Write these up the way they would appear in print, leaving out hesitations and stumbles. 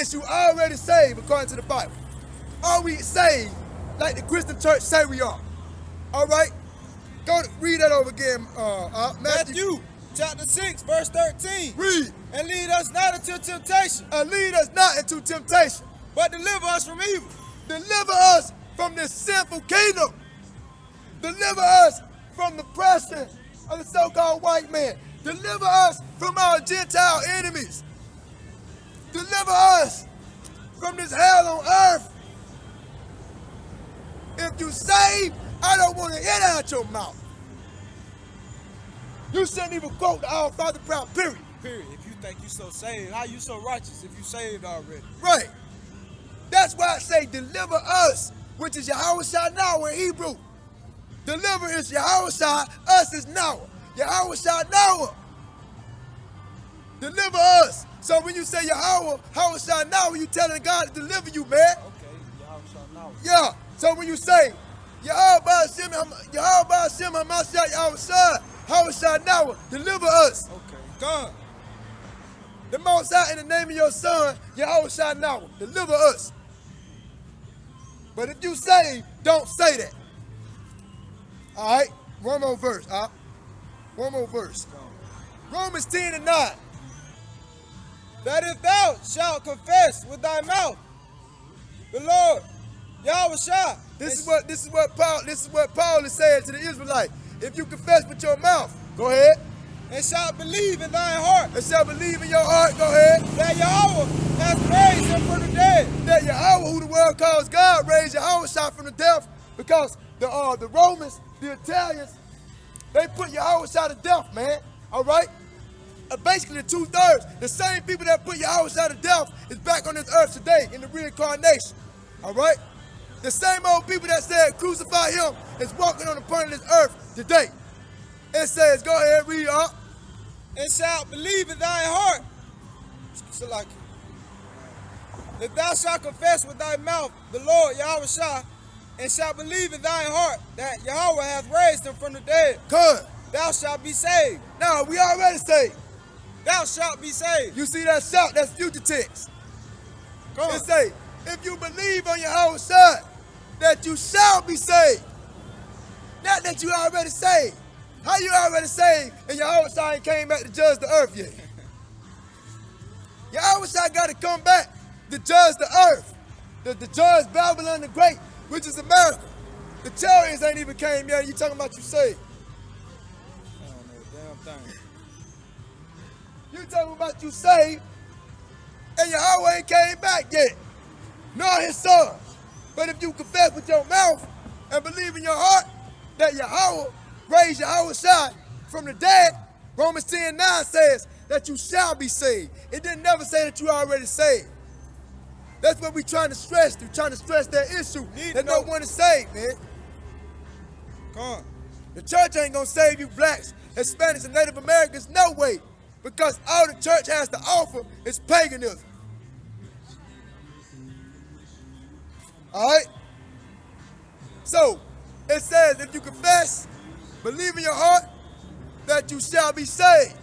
Is you already saved according to the Bible? Are we saved like the Christian church say we are? All right? Go read that over again, Matthew chapter 6, verse 13. Read. And lead us not into temptation. And lead us not into temptation. But deliver us from evil. Deliver us from this sinful kingdom. Deliver us from the pressure of the so-called white man. Deliver us from our Gentile enemies. Deliver us from this hell on earth. If you save, I don't want to hear that out your mouth. You shouldn't even quote the Our Father prayer, period. Period. If you think you so saved, how you so righteous if you saved already? Right. That's why I say deliver us, which is Yahushua now in Hebrew. Deliver is Yahushua, us is Noah. Yahushua Noah. Deliver us. So when you say Yahushua Noah, you telling God to deliver you, man. Okay, Yahushua Noah. Yeah. So when you say Yahushua Noah, deliver us. Okay. God. The Most High, in the name of your Son, Yahushua Noah, deliver us. But if you say, don't say that. All right? One more verse, One more verse. Romans 10 and 9. That if thou shalt confess with thy mouth the Lord Yahushua. This is what Paul is saying to the Israelite. If you confess with your mouth, go ahead. And shalt believe in thine heart. And shall believe in your heart, go ahead. That Yahweh has raised him from the dead. That Yahweh, who the world calls God, raised Yahushua from the death, because the Romans, the Italians, they put Yahushua to death, man. All right? Basically, the 2/3, the same people that put Yahushua to death is back on this earth today in the reincarnation. All right? The same old people that said crucify him is walking on the planet of this earth today. It says, go ahead, read up. And shalt believe in thine heart. If thou shalt confess with thy mouth the Lord Yahushua, and shalt believe in thine heart that Yahweh hath raised him from the dead, good, thou shalt be saved. No, we already saved. Thou shalt be saved. You see that shout? That's future tense. It say, if you believe on Yahushua, that you shall be saved. Not that you already saved. How you already saved and Yahushua ain't came back to judge the earth yet? Yahushua got to come back to judge the earth. To judge Babylon the Great, which is America. The chariots ain't even came yet. You talking about you saved. I don't know a damn thing. You talking about you saved and Yahweh ain't came back yet. Nor his son. But if you confess with your mouth and believe in your heart that Yahweh raised Yahushua from the dead, Romans 10:9 says that you shall be saved. It didn't never say that you already saved. That's what we're trying to stress. We're trying to stress that issue. That no one is saved, man. Come on. The church ain't gonna save you blacks, Hispanics, and Native Americans, no way. Because all the church has to offer is paganism. All right? So, it says if you confess, believe in your heart, that you shall be saved,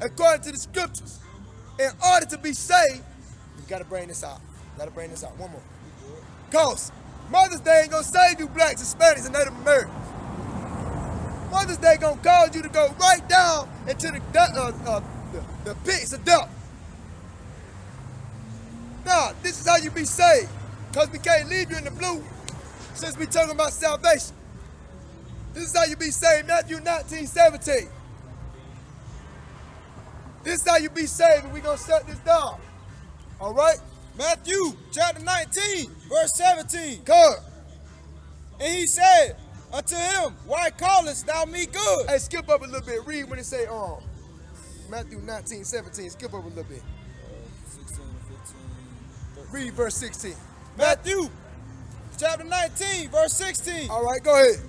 according to the scriptures. In order to be saved, you gotta bring this out. One more. Because Mother's Day ain't gonna save you blacks, Hispanics, and Native Americans. Mother's Day gonna cause you to go right down into the pits of death. Nah, this is how you be saved. Because we can't leave you in the blue since we talking about salvation. This is how you be saved, Matthew 19:17. This is how you be saved, and we're going to shut this down. All right? Matthew chapter 19, verse 17. Good. And he said unto him, why callest thou me good? Hey, skip up a little bit. Read when it say, Matthew 19:17. Skip up a little bit. 16, 15. Read verse 16. Matthew chapter 19, verse 16. All right, go ahead.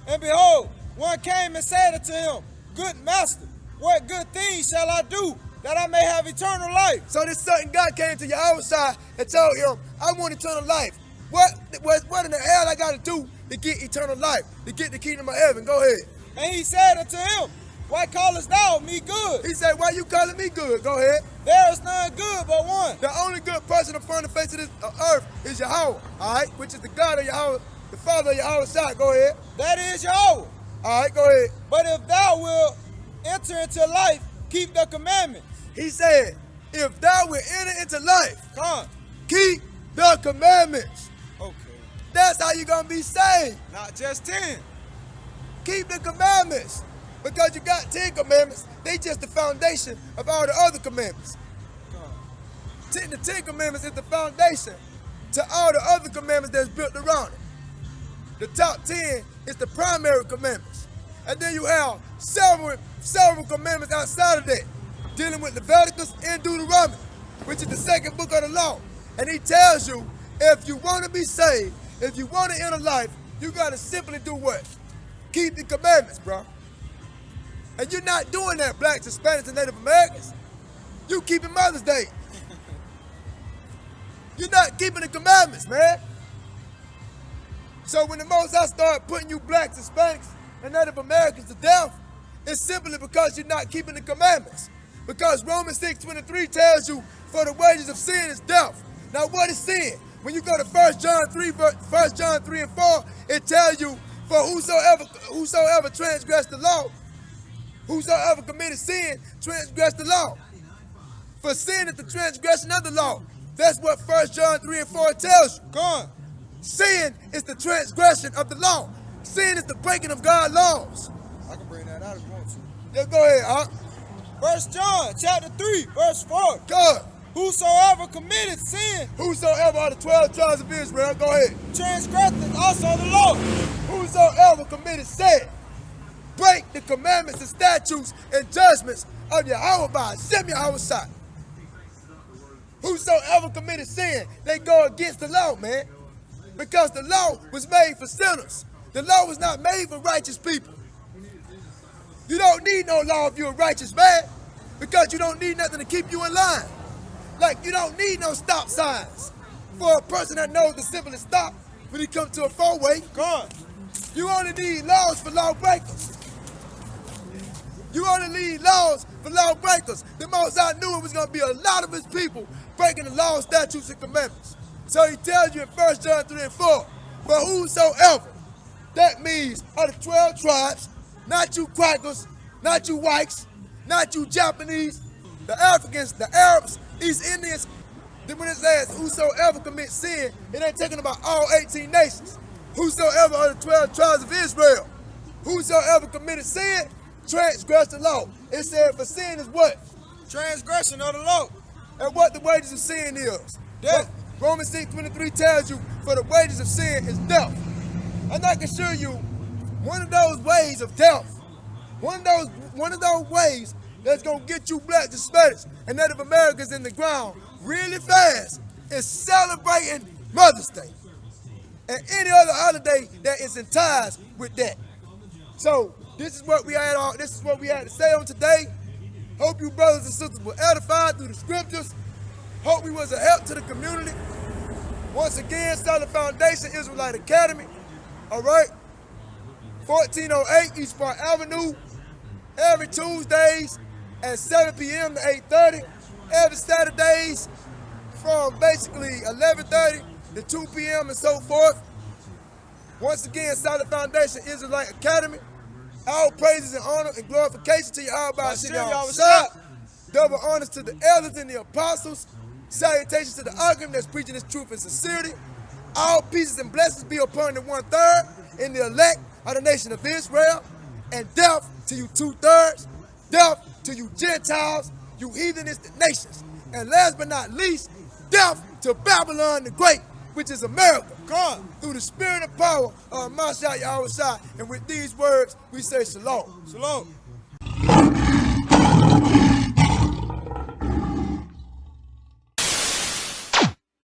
And behold, one came and said unto him, good master, what good things shall I do that I may have eternal life? So this certain God came to Yahushua and told him, I want eternal life. What in the hell I got to do to get eternal life, to get the kingdom of heaven? Go ahead. And he said unto him, Why callest thou me good? He said, why you calling me good? Go ahead. There is none good but one. The only good person upon the face of this earth is Yahweh, all right? Which is the God of Yahweh, the Father of Yahweh. Go ahead. That is Yahweh. All right, go ahead. But if thou wilt enter into life, keep the commandments. He said, if thou will enter into life, Come. keep the commandments. Okay. That's how you're going to be saved. Not just 10. Keep the commandments. Because you got 10 commandments, they just the foundation of all the other commandments. Come. The 10 commandments is the foundation to all the other commandments that's built around it. The top 10 is the primary commandments. And then you have several commandments outside of that, dealing with Leviticus and Deuteronomy, which is the second book of the law. And he tells you, if you want to be saved, if you want to enter life, you got to simply do what? Keep the commandments, bro. And you're not doing that, blacks, Hispanics, and Native Americans. You keeping Mother's Day. You're not keeping the commandments, man. So when the Most High start putting you blacks, Hispanics, and Native Americans to death, it's simply because you're not keeping the commandments. Because Romans 6:23 tells you, for the wages of sin is death. Now what is sin? When you go to 1 John 3 and 4, it tells you, for whosoever transgressed the law, whosoever committed sin, transgressed the law. For sin is the transgression of the law. That's what 1 John 3 and 4 tells you. Go on. Sin is the transgression of the law. Sin is the breaking of God's laws. I can bring that out if you want to. Yeah, go ahead, huh? 1 John chapter 3, verse 4. Good. Whosoever committed sin, Whosoever are the 12 tribes of Israel, go ahead. transgresseth also the law. Whosoever committed sin, break the commandments and statutes and judgments of Yahweh by Hashem Yahweh. Whosoever committed sin, they go against the law, man. Because the law was made for sinners. The law was not made for righteous people. You don't need no law if you're a righteous man, because you don't need nothing to keep you in line. Like you don't need no stop signs for a person that knows to simply stop when he comes to a four-way. Go on. You only need laws for lawbreakers. You only need laws for lawbreakers. The Most High knew it was going to be a lot of his people breaking the laws, statutes, and commandments. So he tells you in 1 John 3 and 4, for whosoever, that means of the 12 tribes, not you crackers, not you whites, not you Japanese, the Africans, the Arabs, East Indians. Then when it says whosoever commits sin, it ain't talking about all 18 nations. Whosoever are the 12 tribes of Israel, whosoever committed sin, transgressed the law. It said for sin is what? Transgression of the law. And what the wages of sin is. Death. Romans 6:23 tells you, for the wages of sin is death. And I can assure you, one of those ways of death, one of those ways that's gonna get you blacks, Hispanics, and Native Americans in the ground really fast is celebrating Mother's Day and any other holiday that is in ties with that. So this is what we had to say on today. Hope you brothers and sisters were edified through the scriptures. Hope we was a help to the community. Once again, Solid Foundation Israelite Academy. All right, 1408 East Park Avenue. Every Tuesdays at 7 p.m. to 8:30. Every Saturdays from basically 11:30 to 2 p.m. and so forth. Once again, Solid Foundation Israelite Academy. All praises and honor and glorification to Yahweh by Hashem Yahweh. Double honors to the elders and the apostles. Salutations to the Agim that's preaching this truth in sincerity. All peace and blessings be upon the 1/3 in the elect of the nation of Israel. And death to you 2/3. Death to you Gentiles, you heathenistic nations. And last but not least, death to Babylon the Great, which is America. Come through the spirit and power of Mashiach Yahweh. And with these words, we say shalom. Shalom.